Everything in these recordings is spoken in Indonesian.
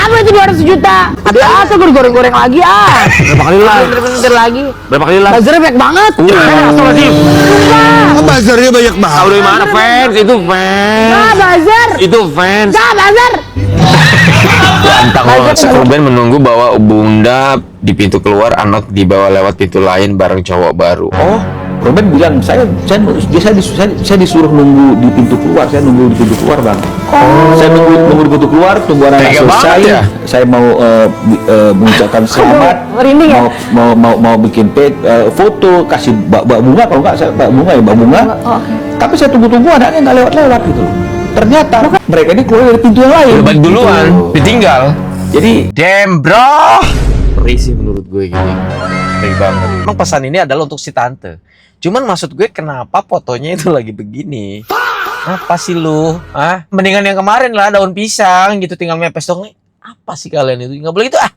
Apa itu 200 juta? Biasa gue goreng-goreng lagi ah. Berapa kali live? Bentar lagi. Berapa kali live? Buzzernya banyak banget. Astagfirullahaladzim. Buzzernya banyak banget. Tahu dari mana fans? Itu fans. Nah, buzzer. Itu fans. Nah, buzzer. Lantang banget. Ruben menunggu bawa bunda di pintu keluar, anak dibawa lewat pintu lain bareng cowok baru. Oh, Ruben bilang saya disuruh nunggu di pintu keluar, saya nunggu di pintu keluar bang. Saya nunggu di pintu keluar, tunggu anak Tega selesai. banget ya? Saya mau mengucapkan selamat, merinding ya? mau bikin foto, kasih bunga kalau nggak saya bunga ya bunga. Tapi saya tunggu anaknya nggak lewat gitu. Ternyata mereka ini keluar dari pintu yang lain. udah balik duluan, Gitu. ditinggal. Jadi Damn bro. Perih sih menurut gue gini. Perih banget. Emang pesan ini adalah untuk si tante. Cuman maksud gue kenapa fotonya itu lagi begini? Apa sih lu? Ah, mendingan yang kemarin lah daun pisang gitu tinggal mepes dong. Apa sih kalian itu? Nggak boleh gitu ah.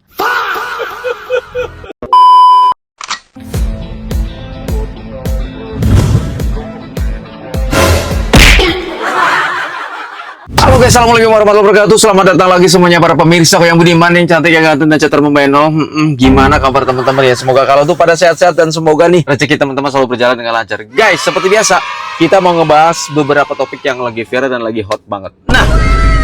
Halo guys, assalamualaikum warahmatullahi wabarakatuh. Selamat datang lagi semuanya para pemirsa yang budiman, yang cantik, yang ganteng, dan cetar membayano. Gimana kabar teman-teman ya? Semoga kalau tuh pada sehat-sehat dan semoga nih rezeki teman-teman selalu berjalan dengan lancar. Guys, seperti biasa kita mau ngebahas beberapa topik yang lagi viral dan lagi hot banget. Nah,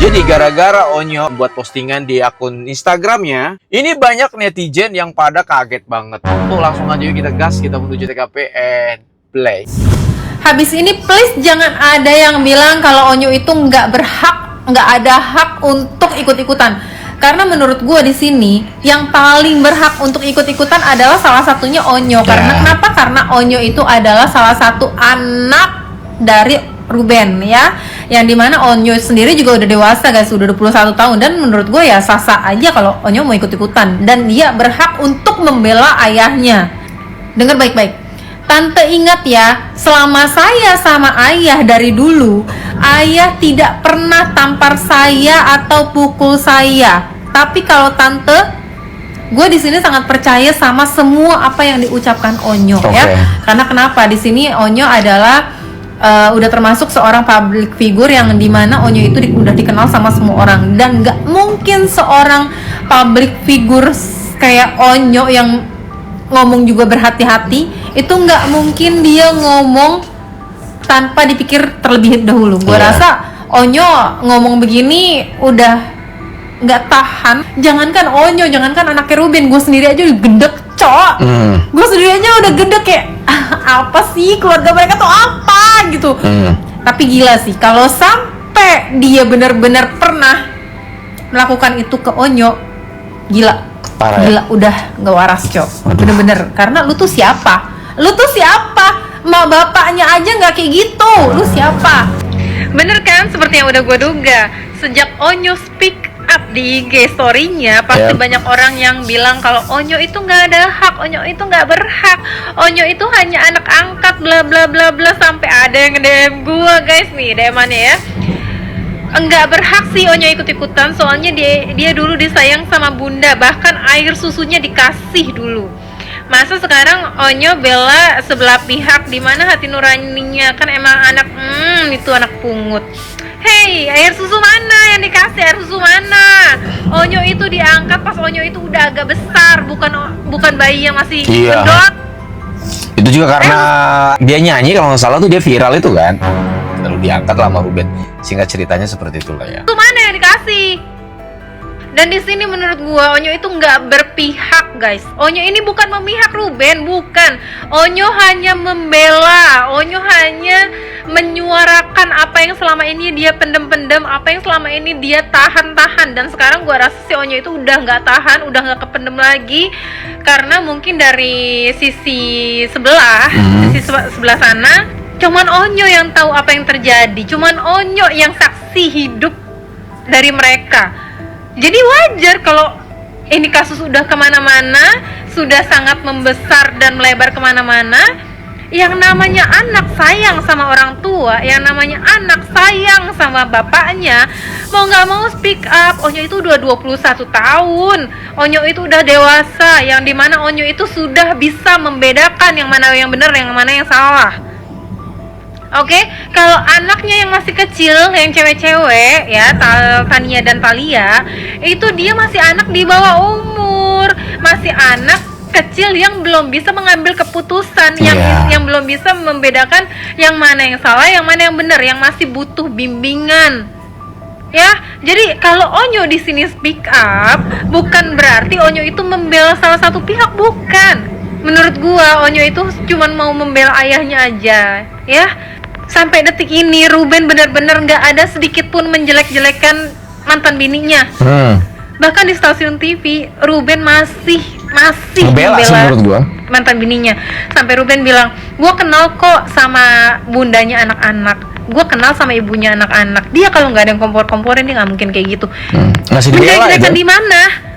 jadi gara-gara Onyo buat postingan di akun Instagramnya, ini banyak netizen yang pada kaget banget. Tuh langsung aja yuk kita gas, kita menuju TKP and play. Habis ini please jangan ada yang bilang kalau Onyo itu nggak ada hak untuk ikut-ikutan. Karena menurut gue di sini yang paling berhak untuk ikut-ikutan adalah salah satunya Onyo. Karena kenapa? Karena Onyo itu adalah salah satu anak dari Ruben ya. Yang dimana Onyo sendiri juga udah dewasa guys, udah 21 tahun. Dan menurut gue ya sah-sah aja kalau Onyo mau ikut-ikutan. Dan dia berhak untuk membela ayahnya. Dengar baik-baik. Tante ingat ya, selama saya sama ayah dari dulu, ayah tidak pernah tampar saya atau pukul saya. Tapi kalau tante, gue di sini sangat percaya sama semua apa yang diucapkan Onyo ya. Karena kenapa? Di sini Onyo adalah udah termasuk seorang public figure yang dimana Onyo itu udah dikenal sama semua orang. Dan nggak mungkin seorang public figure kayak Onyo yang ngomong juga berhati-hati, itu nggak mungkin dia ngomong tanpa dipikir terlebih dahulu. Gue rasa Onyo ngomong begini udah nggak tahan. Jangankan Onyo, jangankan anaknya Ruben, gue sendiri aja udah gedek, cok. Gue sendiri aja udah gedek kayak apa sih keluarga mereka tuh apa gitu. Tapi gila sih kalau sampai dia benar-benar pernah melakukan itu ke Onyo, gila. Parah, gila, udah nggak waras cok, bener-bener. Karena lu tuh siapa? Lu tuh siapa? Ma bapaknya aja nggak kayak gitu. Lu siapa? Bener kan? Seperti yang udah gue duga. Sejak Onyo speak up di IG story-nya, pasti banyak orang yang bilang kalau Onyo itu nggak ada hak, Onyo itu nggak berhak, Onyo itu hanya anak angkat, bla bla bla bla. Sampai ada yang nge-DM gue guys nih, DM-annya ya. Enggak berhak sih Onyo ikut-ikutan, soalnya dia dulu disayang sama bunda, bahkan air susunya dikasih dulu. Masa sekarang Onyo bela sebelah pihak, dimana hati nuraninya kan emang anak itu anak pungut. Hey, air susu mana yang dikasih? Air susu mana? Onyo itu diangkat pas Onyo itu udah agak besar, bukan bayi yang masih gendut. Itu juga karena dia nyanyi kalau nggak salah tuh, dia viral itu kan. Lalu diangkat lah sama Ruben. Singkat ceritanya seperti itulah ya. Itu mana yang dikasih? Dan di sini menurut gua Onyo itu nggak berpihak guys. Onyo ini bukan memihak Ruben, bukan. Onyo hanya membela. Onyo hanya menyuarakan apa yang selama ini dia pendem-pendem, apa yang selama ini dia tahan-tahan. Dan sekarang gua rasa si Onyo itu udah nggak tahan, udah nggak kependem lagi. Karena mungkin dari sisi sebelah, sisi sebelah sana, cuman Onyo yang tahu apa yang terjadi. Cuman Onyo yang saksi hidup dari mereka. Jadi wajar kalau ini kasus udah kemana-mana, sudah sangat membesar dan melebar kemana-mana. Yang namanya anak sayang sama orang tua, yang namanya anak sayang sama bapaknya, mau nggak mau speak up. Onyo itu udah 21 tahun, Onyo itu udah dewasa, yang dimana Onyo itu sudah bisa membedakan yang mana yang benar, yang mana yang salah. Oke, kalau anaknya yang masih kecil, yang cewek-cewek ya, Tania dan Thalia, itu dia masih anak di bawah umur, masih anak kecil yang belum bisa mengambil keputusan, yang belum bisa membedakan yang mana yang salah, yang mana yang benar, yang masih butuh bimbingan. Ya, jadi kalau Onyo di sini speak up, bukan berarti Onyo itu membela salah satu pihak, bukan. Menurut gua Onyo itu cuma mau membela ayahnya aja, ya. Sampai detik ini Ruben benar-benar nggak ada sedikit pun menjelek-jelekan mantan bininya. Bahkan di stasiun TV Ruben masih Ngebela sih menurut gua. mantan bininya. Sampai Ruben bilang, gua kenal kok sama bundanya anak-anak, gua kenal sama ibunya anak-anak. Dia kalau nggak ada yang kompor-komporin dia nggak mungkin kayak gitu. Masih dibela itu. Di mana?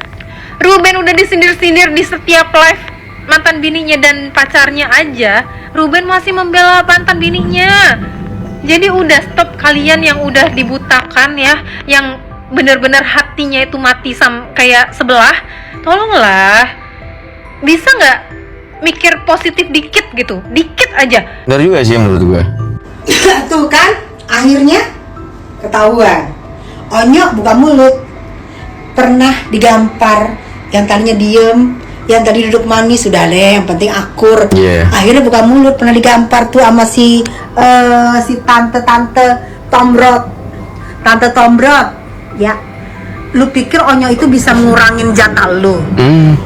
Ruben udah disindir-sindir di setiap live mantan bininya dan pacarnya aja. Ruben masih membela mantan bininya. Jadi udah stop kalian yang udah dibutakan ya, yang benar-benar hatinya itu mati kayak sebelah. Tolonglah, bisa nggak mikir positif dikit gitu, dikit aja. Benar juga sih menurut gue. Tuh kan, akhirnya ketahuan. Onyo buka mulut. Pernah digampar, yang tadinya diem, yang tadi duduk manis, sudah deh, yang penting akur. Akhirnya buka mulut, pernah digampar tuh sama si tante Tombrot, ya. Lu pikir Onyo itu bisa ngurangin jatah lu?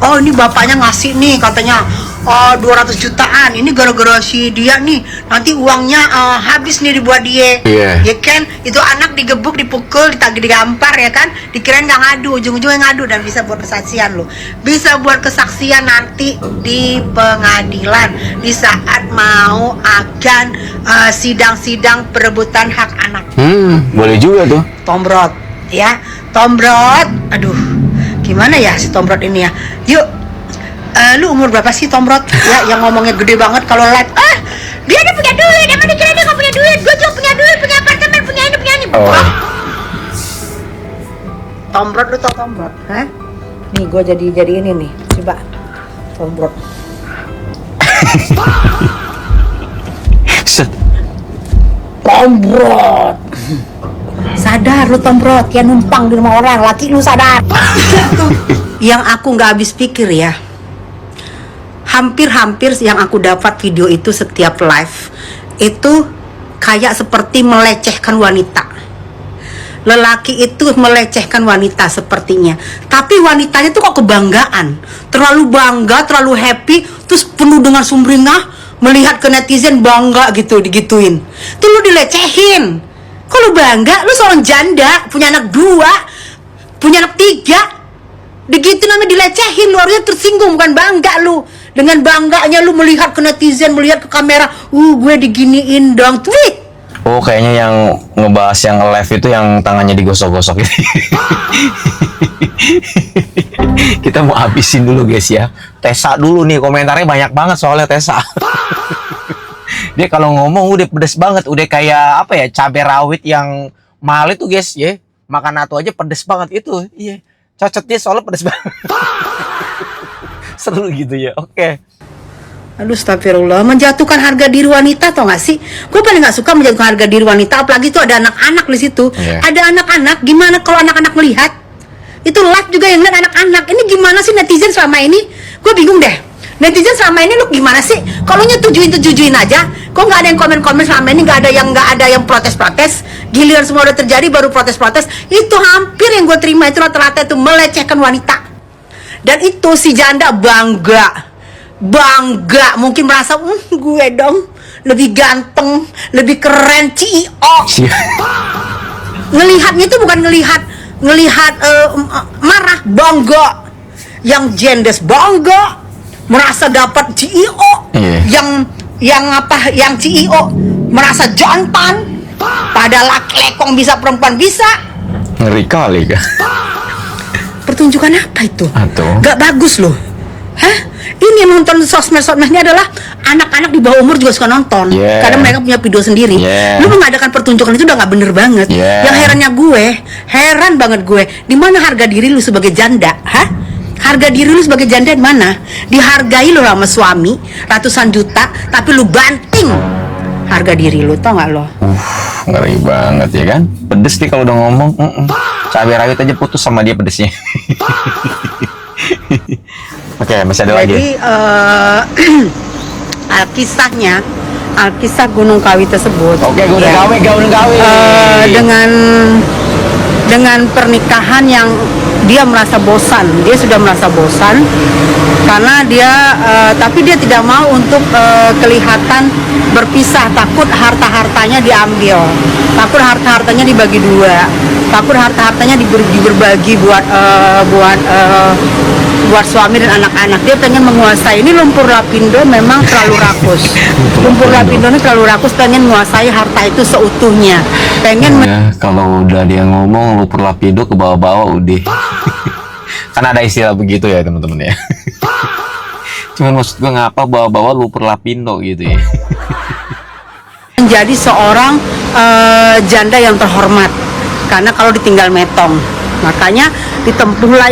Oh, ini bapaknya ngasih nih katanya 200 jutaan. Ini gara-gara si dia nih, nanti uangnya habis nih dibuat dia. Ya kan? Itu anak digebuk, dipukul, digampar ya kan? Dikirain nggak ngadu, ujung-ujungnya ngadu, dan bisa buat kesaksian lu. Bisa buat kesaksian nanti di pengadilan di saat mau akan sidang-sidang perebutan hak anak. Boleh juga tuh. Tombrot, ya. Tombrot, aduh, gimana ya si Tombrot ini ya? Yuk, lu umur berapa sih Tombrot? Ya, yang ngomongnya gede banget kalau live. Dia udah punya duit, emang dikira dia nggak punya duit? Gue juga punya duit, punya apartemen, punya ini, punya ini. Tombrot, lu tau Tombrot? Hah? Nih, gue jadi ini nih, coba Tombrot. Tombrot. Sadar lu Tombrot, ya numpang di rumah orang, laki lu sadar. Yang aku nggak habis pikir ya, hampir yang aku dapat video itu setiap live itu kayak seperti melecehkan wanita. Lelaki itu melecehkan wanita sepertinya, tapi wanitanya tuh kok kebanggaan, terlalu bangga, terlalu happy, terus penuh dengan sumringah melihat ke netizen bangga gitu, digituin. Tuh lu dilecehin. Kok lu bangga? Lu seorang janda, punya anak 2, punya anak 3. Begitu namanya dilecehin, lu harusnya tersinggung, bukan bangga lu. Dengan bangganya lu melihat ke netizen, melihat ke kamera, gue diginiin dong, tweet. Oh, kayaknya yang ngebahas yang live itu yang tangannya digosok-gosok gitu. Kita mau habisin dulu guys ya. Tessa dulu nih, komentarnya banyak banget soalnya Tessa. Dia kalau ngomong udah pedes banget, udah kayak apa ya, cabai rawit yang mahal itu guys ya. Makan nato aja pedes banget itu. Iya. Cocok dia soalnya pedes banget. Seru gitu ya. Oke. Aduh, astagfirullah, menjatuhkan harga diri wanita, tau gak sih? Gue paling gak suka menjatuhkan harga diri wanita, apalagi tuh ada anak-anak di situ. Ada anak-anak, gimana kalau anak-anak melihat? Itu live juga yang lihat anak-anak. Ini gimana sih netizen selama ini? Gue bingung deh. Netizen selama ini lu gimana sih? Kalau nyetujuin aja, kok nggak ada yang komen-komen selama ini, nggak ada yang protes-protes. Giliran semua udah terjadi baru protes-protes. Itu hampir yang gue terima itu rata-rata itu melecehkan wanita. Dan itu si janda bangga, mungkin merasa gue dong lebih ganteng, lebih keren, CEO. Ngelihatnya itu bukan ngelihat marah, bangga. Yang jendes bangga, merasa dapat CEO, yang CEO merasa jantan, padahal laki-lekong bisa, perempuan bisa. Ngeri kali kan. Pertunjukan apa itu? Atau gak bagus loh. Hah? Ini yang nonton sosmed-sosmednya adalah anak-anak di bawah umur juga suka nonton. Karena mereka punya video sendiri. Lu mengadakan pertunjukan itu udah gak bener banget. Yang heran banget gue, di mana harga diri lu sebagai janda? Hah? Harga diri lu sebagai janda di mana? Dihargai lu sama suami ratusan juta, tapi lu banting. harga diri lu, tau nggak lo? Ngeri banget ya kan? Pedes nih kalau udah ngomong. Cabai rawit aja putus sama dia pedesnya. Oke, masih ada lagi. Jadi Alkisah Gunung Kawi tersebut. Oke, Gunung ya, Kawi. dengan pernikahan yang dia merasa bosan, dia sudah merasa bosan karena dia tapi dia tidak mau untuk kelihatan berpisah, takut harta-hartanya diambil, takut harta-hartanya dibagi dua, takut harta-hartanya berbagi buat suami dan anak-anak. Dia pengen menguasai. Ini lumpur lapindo memang terlalu rakus. Lumpur lapindo ini terlalu rakus, pengen menguasai harta itu seutuhnya. Pengen Ya, kalau udah dia ngomong lumpur lapindo ke bawah-bawah udah. Kan ada istilah begitu ya teman-teman ya. Cuman maksud gue ngapa bawa-bawa lumpur lapindo gitu ya. menjadi seorang janda yang terhormat. Karena kalau ditinggal metong, makanya ditempuhlah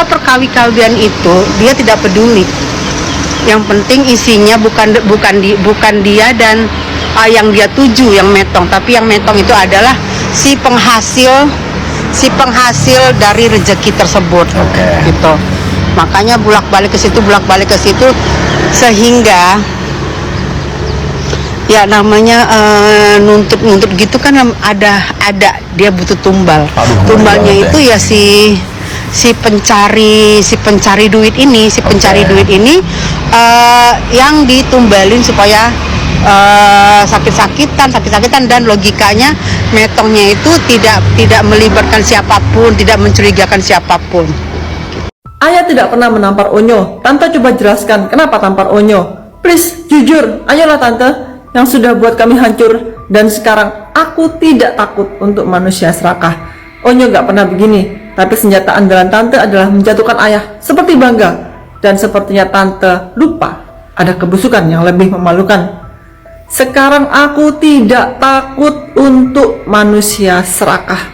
perkawi-kawian itu. Dia tidak peduli. Yang penting isinya bukan dia dan yang dia tuju yang metong, tapi yang metong itu adalah si penghasil dari rezeki tersebut. Gitu. Makanya bolak-balik ke situ sehingga ya namanya nuntut gitu kan ada dia butuh tumbal. Tumbalnya itu ya si pencari duit ini, yang ditumbalin supaya sakit-sakitan dan logikanya metongnya itu tidak melibatkan siapapun, tidak mencurigakan siapapun. Ayah tidak pernah menampar Onyo. Tante coba jelaskan kenapa tampar Onyo. Please, jujur, ayolah tante, yang sudah buat kami hancur. Dan sekarang aku tidak takut untuk manusia serakah. Onyo gak pernah begini, tapi senjata andalan tante adalah menjatuhkan ayah seperti Bangga. Dan sepertinya tante lupa ada kebusukan yang lebih memalukan. Sekarang aku tidak takut untuk manusia serakah.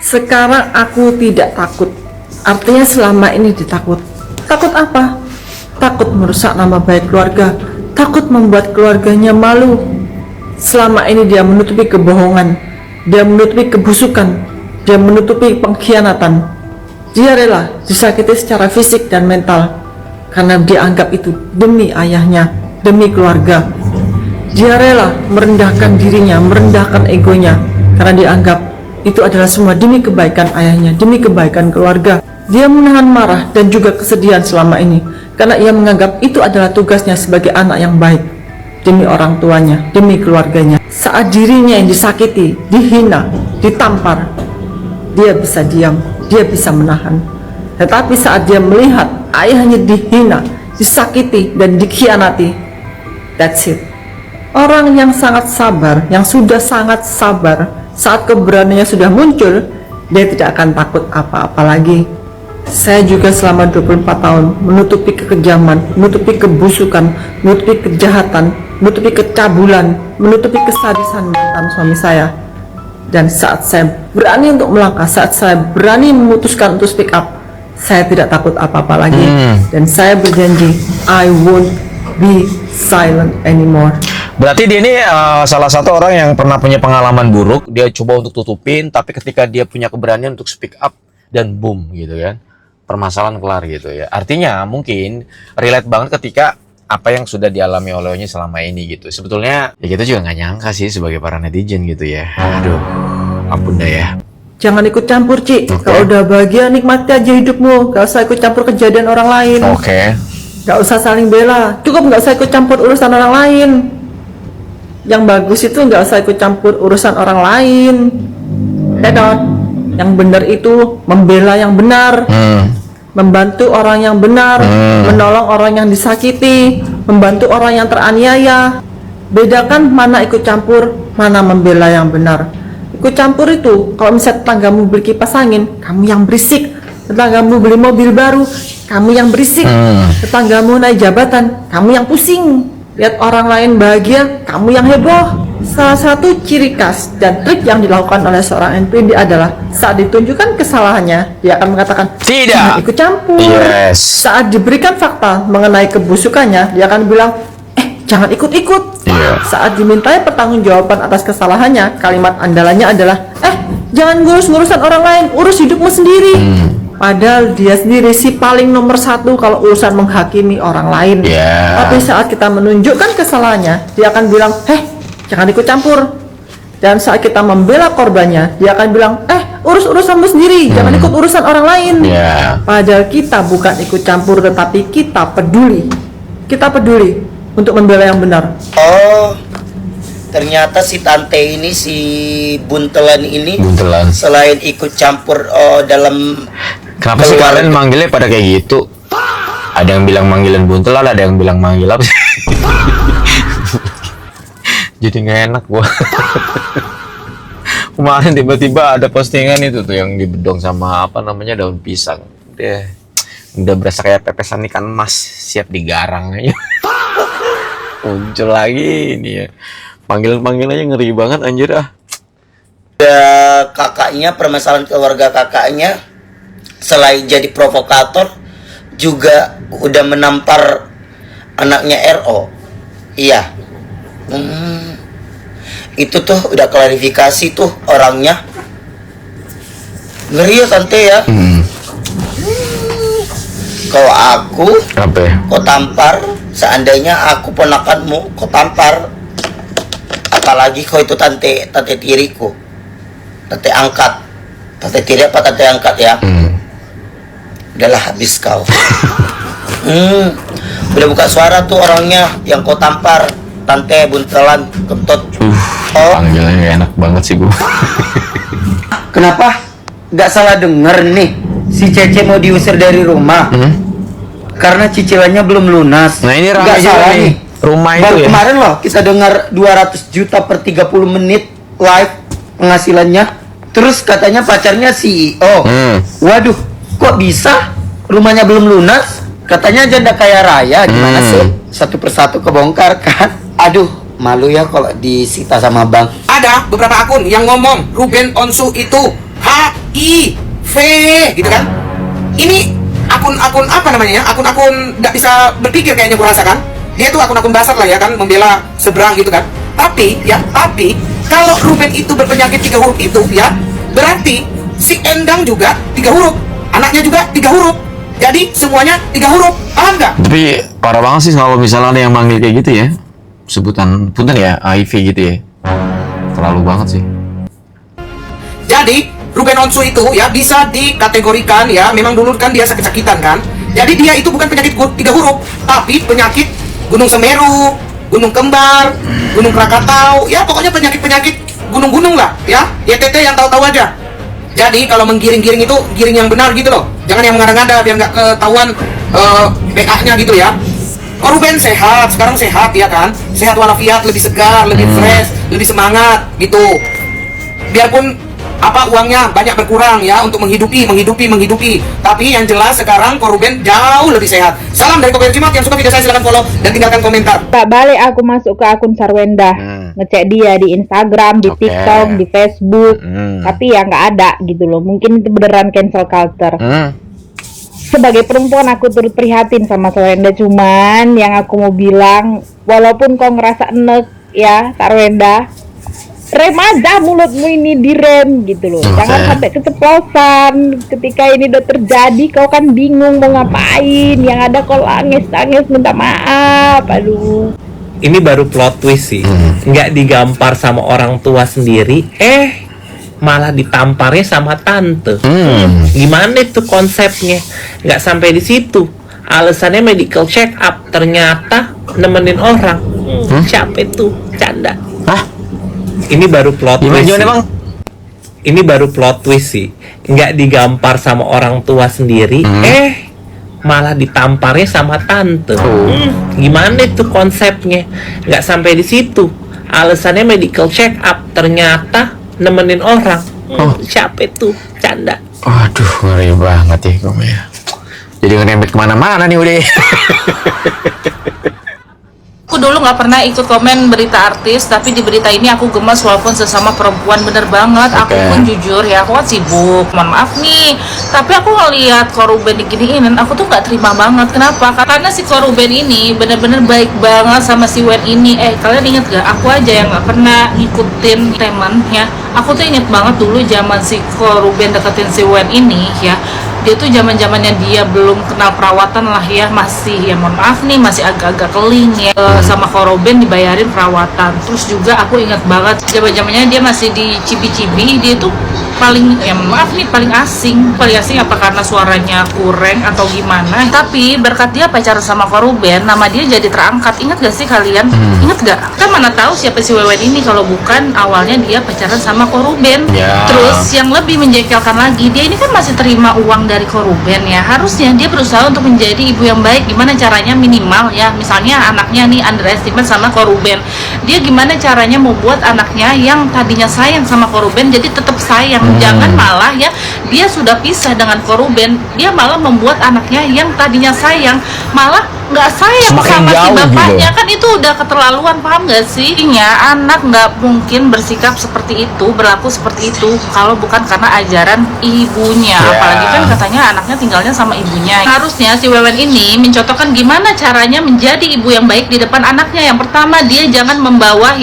Sekarang aku tidak takut. Artinya selama ini ditakut. Takut apa? Takut merusak nama baik keluarga. Takut membuat keluarganya malu. Selama ini dia menutupi kebohongan. Dia menutupi kebusukan. Dia menutupi pengkhianatan. Dia rela disakiti secara fisik dan mental karena dia anggap itu demi ayahnya, demi keluarga. Dia rela merendahkan dirinya, merendahkan egonya karena dia anggap itu adalah semua demi kebaikan ayahnya, demi kebaikan keluarga. Dia menahan marah dan juga kesedihan selama ini karena ia menganggap itu adalah tugasnya sebagai anak yang baik demi orang tuanya, demi keluarganya. Saat dirinya yang disakiti, dihina, ditampar, dia bisa diam, dia bisa menahan. Tetapi saat dia melihat ayahnya dihina, disakiti dan dikhianati, that's it. Orang yang sangat sabar, yang sudah sangat sabar, saat keberaniannya sudah muncul, dia tidak akan takut apa-apa lagi. Saya juga selama 24 tahun menutupi kekejaman, menutupi kebusukan, menutupi kejahatan, menutupi kecabulan, menutupi kesadisan mantan suami saya. Dan saat saya berani untuk melangkah, saat saya berani memutuskan untuk speak up, saya tidak takut apa-apa lagi. Dan saya berjanji, I won't be silent anymore. Berarti dia ini salah satu orang yang pernah punya pengalaman buruk. Dia coba untuk tutupin, tapi ketika dia punya keberanian untuk speak up, dan boom gitu kan, permasalahan kelar gitu ya. Artinya mungkin relate banget ketika apa yang sudah dialami olehnya selama ini gitu. Sebetulnya ya kita juga nggak nyangka sih sebagai para netizen gitu ya. Aduh, ampun dah ya. Jangan ikut campur, Ci. Kalau udah bahagia, nikmati aja hidupmu. Gak usah ikut campur kejadian orang lain. Gak usah saling bela. Cukup gak usah ikut campur urusan orang lain. Yang bagus itu gak usah ikut campur urusan orang lain. Edot. Yang benar itu membela yang benar. Membantu orang yang benar, menolong orang yang disakiti, membantu orang yang teraniaya. Bedakan mana ikut campur, mana membela yang benar. Ikut campur itu, kalau misalnya tetanggamu beli kipas angin, kamu yang berisik. Tetanggamu beli mobil baru, kamu yang berisik. Tetanggamu naik jabatan, kamu yang pusing. Lihat orang lain bahagia, kamu yang heboh. Salah satu ciri khas dan trik yang dilakukan oleh seorang NPD adalah saat ditunjukkan kesalahannya, dia akan mengatakan tidak ikut campur. Saat diberikan fakta mengenai kebusukannya, dia akan bilang jangan ikut-ikut. Iya. Saat dimintai pertanggungjawaban atas kesalahannya, kalimat andalannya adalah, jangan ngurus urusan orang lain, urus hidupmu sendiri. Padahal dia sendiri si paling nomor satu kalau urusan menghakimi orang lain. Iya. Tapi saat kita menunjukkan kesalahannya, dia akan bilang, jangan ikut campur. Dan saat kita membela korbannya, dia akan bilang, urus urusanmu sendiri, jangan ikut urusan orang lain. Iya. Padahal kita bukan ikut campur, tetapi kita peduli. Kita peduli untuk membela yang benar. Oh, ternyata si tante ini, si buntelan ini, selain ikut campur dalam. Kenapa sih kalian manggilnya pada kayak gitu? Ada yang bilang manggilan buntelan, ada yang bilang manggil apa sih? Jadi nggak enak gua. Kemarin tiba-tiba ada postingan itu tuh yang dibedong sama apa namanya daun pisang. Dia udah berasa kayak pepesan ikan mas siap digarang aja. Muncul lagi ini ya. Panggilan-panggilannya ngeri banget anjir ah. Ada kakaknya, permasalahan keluarga kakaknya, selain jadi provokator juga udah menampar anaknya RO. Iya. Itu tuh udah klarifikasi tuh orangnya. Ngeri ya tante ya. Kalau aku kau tampar, seandainya aku ponakanmu kau tampar, apalagi kau itu tante tiriku, tante angkat, tante tiri apa tante angkat ya. Udahlah habis kau. Udah buka suara tuh orangnya yang kau tampar, tante buntelan kentut. Panggilannya enak banget sih gua. Kenapa? Gak salah denger nih, si Cece mau diusir dari rumah karena cicilannya belum lunas. Nah ini Gak ramai juga salah nih rumah itu Baru ya. kemarin loh kita dengar 200 juta per 30 menit live penghasilannya. Terus katanya pacarnya CEO. Waduh, kok bisa? Rumahnya belum lunas, katanya janda kaya raya. Gimana sih? Satu persatu kebongkar kan? Aduh, malu ya kalau disita sama bank. Ada beberapa akun yang ngomong Ruben Onsu itu HIV gitu kan. Ini akun-akun apa namanya ya? Akun-akun nggak bisa berpikir kayaknya gue rasakan. Dia tuh akun-akun dasar lah ya kan, membela seberang gitu kan. Tapi kalau Ruben itu berpenyakit 3 huruf itu ya, berarti si Endang juga 3 huruf, anaknya juga 3 huruf. Jadi semuanya 3 huruf, paham nggak? Tapi parah banget sih kalau misalnya ada yang manggil kayak gitu ya. Sebutan punten ya, HIV gitu ya. Terlalu banget sih. Jadi Ruben Onsu itu ya bisa dikategorikan ya, memang dulu kan dia sakit-sakitan kan. Jadi dia itu bukan penyakit 3 huruf, tapi penyakit Gunung Semeru, Gunung Kembar, Gunung Krakatau, ya pokoknya penyakit-penyakit gunung-gunung lah ya. YTT yang tahu-tahu aja. Jadi kalau menggiring-giring itu giring yang benar gitu loh. Jangan yang mengada-ngada biar nggak ketahuan BA-nya gitu ya. Oh, Ruben sehat, sekarang sehat ya kan. Sehat walafiat, lebih segar, lebih fresh, lebih semangat gitu. Biarpun uangnya banyak berkurang ya untuk menghidupi. Tapi yang jelas sekarang Ko Ruben jauh lebih sehat. Salam dari Kopi Cimat. Yang suka video saya silahkan follow dan tinggalkan komentar. Tak balik aku masuk ke akun Sarwenda, ngecek dia di Instagram, di TikTok, di Facebook, tapi ya nggak ada gitu loh. Mungkin itu beneran cancel culture. Sebagai perempuan aku turut prihatin sama Sarwenda, cuman yang aku mau bilang, walaupun kau ngerasa enek ya Sarwenda, rem aja mulutmu ini, direm gitu loh. Jangan sampai keceplosan. Ketika ini udah terjadi, kau kan bingung mau ngapain. Yang ada kau nangis minta maaf. Aduh. Ini baru plot twist sih. Nggak digampar sama orang tua sendiri, malah ditamparnya sama tante. Gimana itu konsepnya? Nggak sampai di situ. Alasannya medical check up, ternyata nemenin orang. Siapa itu? Canda. Ini baru plot twist sih. Ini baru plot twist sih. Nggak digampar sama orang tua sendiri, malah ditamparnya sama tante. Gimana itu konsepnya? Nggak sampai di situ. Alasannya medical check up, ternyata nemenin orang. Siapa itu? Canda. Waduh, ngeri banget ya kamu ya. Jadi ngerembet kemana-mana nih udah. Aku dulu nggak pernah ikut komen berita artis, tapi di berita ini aku gemas walaupun sesama perempuan, bener banget. Aku pun jujur ya, aku kan sibuk, mohon maaf nih, tapi aku ngeliat Koruben diginiin, aku tuh nggak terima banget. Kenapa? Karena si Koruben ini bener-bener baik banget sama si Wen ini. Kalian inget gak? Aku aja yang nggak pernah ngikutin teman ya. Aku tuh inget banget dulu zaman si Koruben deketin si Wen ini ya. Dia tuh zaman-zamannya dia belum kenal perawatan lah ya, masih ya mohon maaf nih, masih agak-agak keling ya. Sama Koruben dibayarin perawatan. Terus juga aku ingat banget zaman-zamannya dia masih di Cibi-Cibi, dia tuh paling ya maaf nih paling asing apa karena suaranya kurang atau gimana, tapi berkat dia pacaran sama Koruben, nama dia jadi terangkat. Ingat gak sih kalian? Ingat gak? Kan mana tahu siapa si Wewen ini kalau bukan awalnya dia pacaran sama Koruben. Terus yang lebih menjengkelkan lagi, dia ini kan masih terima uang dari Koruben ya, harusnya dia berusaha untuk menjadi ibu yang baik. Gimana caranya? Minimal ya, misalnya anaknya nih underestimate sama Koruben, dia gimana caranya membuat anaknya yang tadinya sayang sama Koruben jadi tetap sayang. Jangan malah ya, dia sudah pisah dengan Koruben, dia malah membuat anaknya yang tadinya sayang malah nggak sayang sama si bapaknya gitu. Kan itu udah keterlaluan, paham gak sih? Ya, anak nggak mungkin bersikap seperti itu, berlaku seperti itu kalau bukan karena ajaran ibunya. Apalagi kan katanya anaknya tinggalnya sama ibunya. Harusnya si Wewen ini mencontohkan gimana caranya menjadi ibu yang baik di depan anaknya. Yang pertama, dia jangan membawa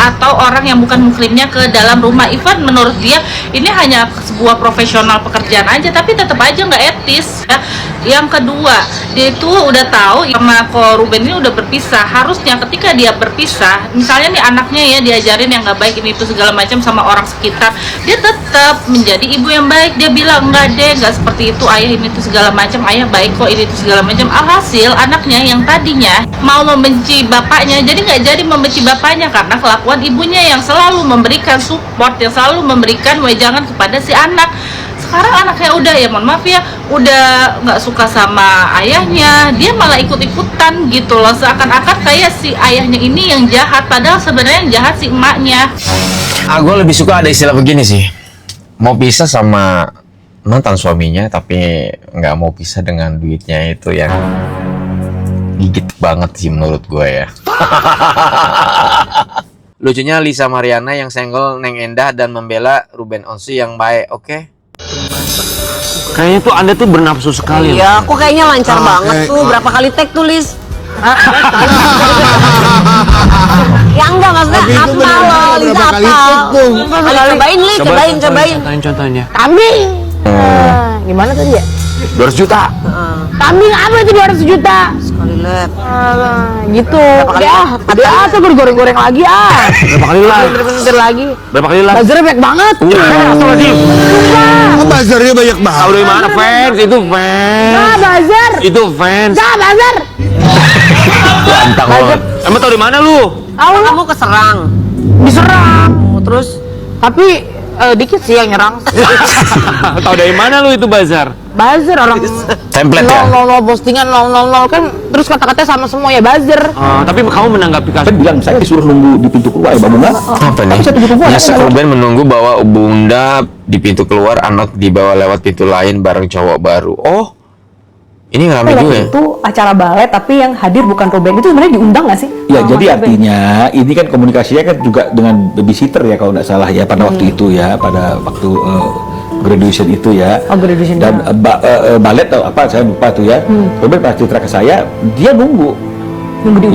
atau orang yang bukan muslimnya ke dalam rumah. Even menurut dia ini hanya sebuah profesional pekerjaan aja, tapi tetap aja nggak etis ya. Yang kedua, dia itu udah tahu sama Koruben ini udah berpisah. Harusnya ketika dia berpisah, misalnya nih anaknya ya diajarin yang nggak baik ini itu segala macam sama orang sekitar, dia tetap menjadi ibu yang baik. Dia bilang enggak deh, nggak seperti itu ayah, ini tuh segala macam, ayah baik kok, ini tuh segala macam. Alhasil anaknya yang tadinya mau membenci bapaknya jadi nggak jadi membenci bapaknya karena kelakuan ibunya yang selalu memberikan support, yang selalu memberikan wejangan kepada si anak. Sekarang anaknya udah ya mohon maaf ya, udah nggak suka sama ayahnya, dia malah ikut-ikutan gitu loh, seakan-akan kayak si ayahnya ini yang jahat, padahal sebenarnya yang jahat si emaknya. Gue lebih suka ada istilah begini sih, mau pisah sama mantan suaminya tapi nggak mau pisah dengan duitnya, itu yang gigit banget sih menurut gue ya. Lucunya Lisa Mariana yang senggol Neng Endah dan membela Ruben Onsu yang baik. Oke. Kayaknya tuh Anda tuh bernafsu sekali. Iya, kok kayaknya lancar banget tuh. Berapa kali tag tulis? Ya enggak, maksudnya apa lo? Lisa apa? Cobain, Li, cobain. Contohin contohnya. Kambing. Gimana tadi ya? 200 juta. Kambing apa itu 200 juta? Sekali lep. Gitu. Ada tuh goreng-goreng lagi Berapa kali live? Bentar lagi. Berapa kali live? Buzzernya banyak banget. Buzzernya banyak banget. Tahu dari mana fans? Itu fans. Nah, buzzer. Itu fans. Nah, buzzer. Ganteng banget. Emang tahu dari mana lu? Kamu keserang. Diserang. Terus tapi dikit sih yang nyerang. Tahu dari mana lu itu bazar? Buzzer orang Template ya? nol postingan 000 kan, terus kata-katanya sama semua ya buzzer. Tapi kamu menanggapi kasus Kan bilang saya disuruh nunggu di pintu keluar ya, Mbak Bunga. Apa nih? Nyesek Ruben menunggu bahwa bunda di pintu keluar, anak dibawa lewat pintu lain bareng cowok baru. Oh, ini ngerame juga ya? Itu acara balet tapi yang hadir bukan Ruben, itu sebenarnya diundang nggak sih? Ya, jadi artinya ini kan komunikasinya kan juga dengan babysitter ya kalau nggak salah ya pada waktu itu ya, pada waktu graduation itu ya. Graduation. Dan balet atau apa saya lupa tuh ya. Ruben pernah cerita ke saya, dia nunggu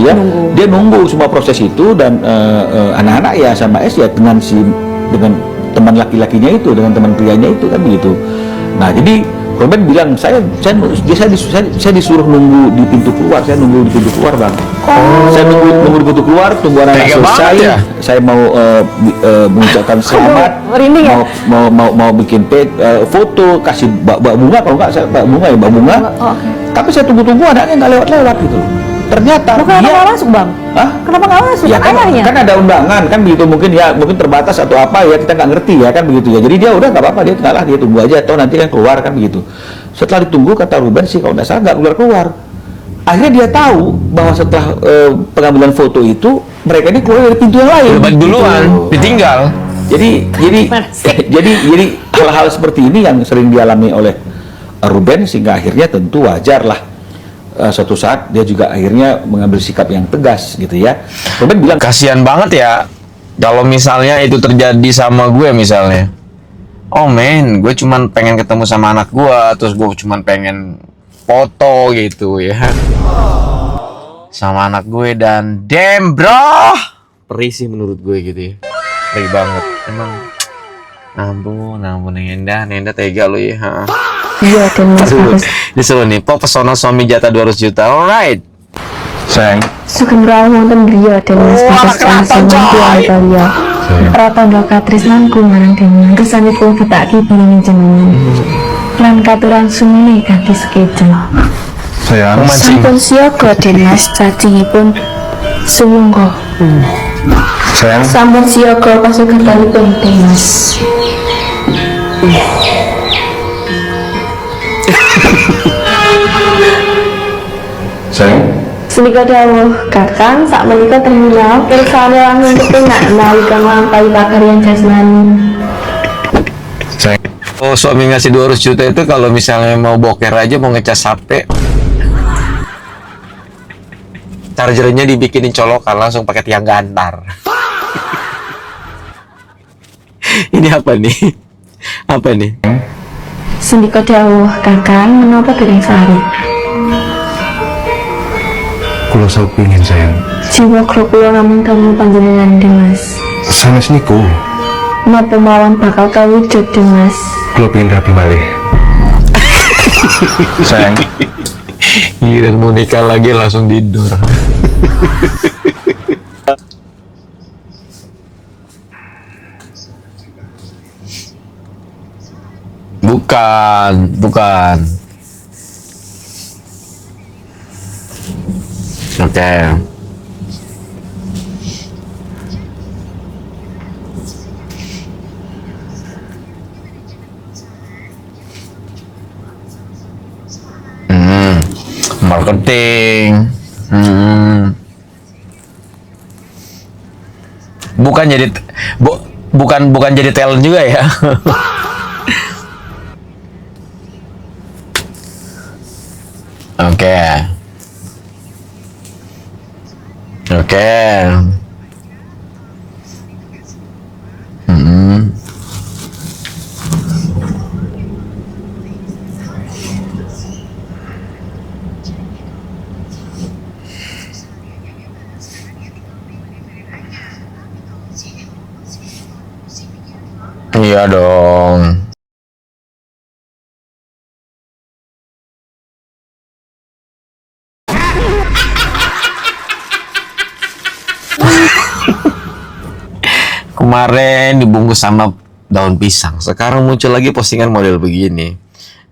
ya, dia nunggu semua proses itu, dan anak-anak ya sama S ya dengan teman laki-lakinya itu, dengan teman prianya itu kan begitu. Nah, jadi Ruben bilang saya disuruh nunggu di pintu keluar, saya nunggu di pintu keluar bang. Saya nunggu di pintu keluar, tunggu anak selesai. Ya? Saya mau mengucapkan selamat, mau bikin foto, kasih bunga, kalau nggak saya bunga ya bunga. Tapi saya tunggu anaknya nggak lewat gitu. Ternyata kenapa nggak masuk bang? Hah? Kenapa nggak masuk? Ya kan ada undangan kan begitu, mungkin terbatas atau apa ya, kita nggak ngerti ya kan begitu ya. Jadi dia udah nggak apa-apa, dia ngalah, dia tunggu aja, atau nanti kan keluar kan begitu. Setelah ditunggu, kata Ruben sih kalau nggak salah nggak keluar. Akhirnya dia tahu bahwa setelah pengambilan foto itu mereka ini keluar dari pintu yang lain. Udah balik duluan, ditinggal. Jadi hal-hal seperti ini yang sering dialami oleh Ruben, sehingga akhirnya tentu wajar lah suatu saat dia juga akhirnya mengambil sikap yang tegas gitu ya. Ruben bilang, kasihan banget ya kalau misalnya itu terjadi sama gue misalnya. Oh men, gue cuman pengen ketemu sama anak gue, terus gue cuman pengen foto gitu ya sama anak gue, dan damn bro, perih sih menurut gue gitu ya, perih banget emang. Ampun Nenda tega lo ya. Iya, terus disuruh nih, po pesona suami jatah 200 juta, alright sayang. Sugeng wonten griya Mas batas sama Italia. Pratandha katresnanku marang Demas kesanipun betaki bareng jenengan. Lan katuran sumine kaki sekejeng. Sayang, Sampun siaga Mas cacingipun sumangga. sayang, Sampun siaga pasukanipun Mas. sayang. Senika dawuh Kakang sak menika terminal kersane langsung kepenak nalika nglampahi pakaryan jasmani. Oh, suami ngasih 200 juta itu kalau misalnya mau boker aja, mau ngecas HP, chargernya dibikinin colokan langsung pakai tiang gantar. Ini apa nih? Apa nih? Senika dawuh Kakang menapa dereng sari. Kulo sau pingin sayang. Jiwa kula namung tamu panjenengan Mas. Sanes niku. Napa mawon bakal kawujud Mas. Kulo pingin rapi malih. Sayang. Giliran mau nikah lagi langsung tidur. Bukan. Oke. Marketing. Bukan jadi bukan jadi talent juga ya. Oke. Iya dong. Kemarin dibungkus sama daun pisang, sekarang muncul lagi postingan model begini.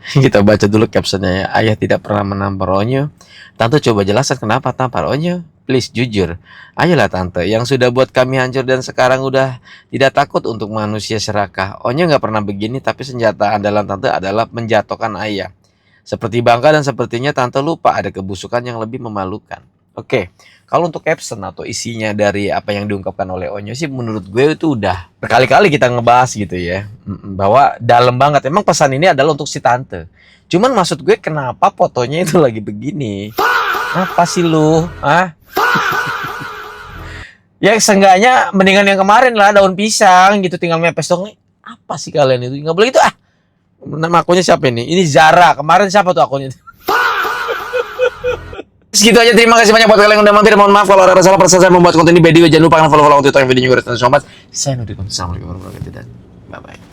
Kita baca dulu captionnya ya. Ayah tidak pernah menampar Onyo. Tante coba jelaskan kenapa tampar Onyo. Please jujur. Ayolah tante, yang sudah buat kami hancur dan sekarang udah tidak takut untuk manusia serakah. Onyo nggak pernah begini, tapi senjata andalan tante adalah menjatuhkan ayah. Seperti bangka dan sepertinya tante lupa ada kebusukan yang lebih memalukan. Oke, kalau untuk caption atau isinya dari apa yang diungkapkan oleh Onyo sih menurut gue itu udah berkali-kali kita ngebahas gitu ya. Bahwa dalam banget, emang pesan ini adalah untuk si tante. Cuman maksud gue kenapa fotonya itu lagi begini? Apa sih lu? Ya seenggaknya mendingan yang kemarin lah, daun pisang gitu tinggal mepes dong. Apa sih kalian itu? Nggak boleh gitu ah. Nama akunnya siapa ini? Ini Zara. Kemarin siapa tuh akunnya? Segitu aja, terima kasih banyak buat kalian yang udah mampir. Mohon maaf kalau ada salah perasaan saya membuat konten ini. By the way, jangan lupa follow-follow Twitter yang videonya gue. Sampai jumpa. Saya Nudi. Assalamualaikum warahmatullahi wabarakatuh dan bye-bye.